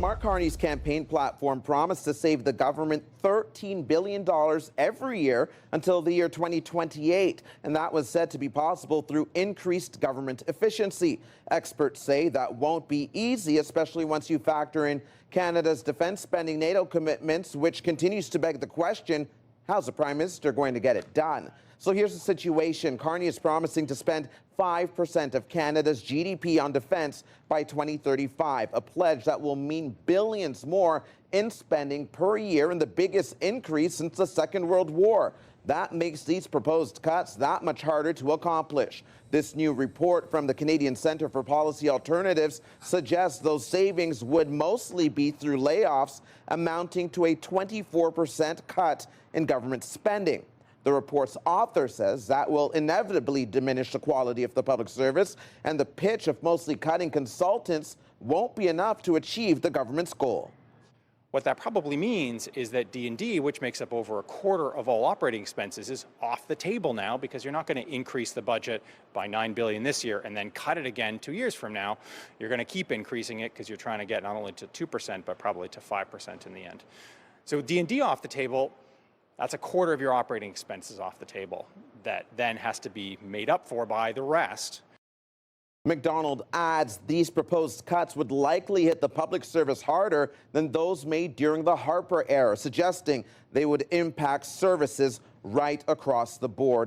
Mark Carney's campaign platform promised to save the government $13 billion every year until the year 2028, and that was said to be possible through increased government efficiency. Experts say that won't be easy, especially once you factor in Canada's defense spending, NATO commitments, which continues to beg the question, how's the Prime Minister going to get it done? So here's the situation. Carney is promising to spend 5% of Canada's GDP on defense by 2035, a pledge that will mean billions more in spending per year and the biggest increase since the Second World War. That makes these proposed cuts that much harder to accomplish. This new report from the Canadian Centre for Policy Alternatives suggests those savings would mostly be through layoffs, amounting to a 24% cut in government spending. The report's author says that will inevitably diminish the quality of the public service, and the pitch of mostly cutting consultants won't be enough to achieve the government's goal. What that probably means is that D&D, which makes up over a quarter of all operating expenses, is off the table now, because you're not going to increase the budget by $9 billion this year and then cut it again 2 years from now. You're going to keep increasing it because you're trying to get not only to 2%, but probably to 5% in the end. So D&D off the table, that's a quarter of your operating expenses off the table that then has to be made up for by the rest. McDonald adds these proposed cuts would likely hit the public service harder than those made during the Harper era, suggesting they would impact services right across the board.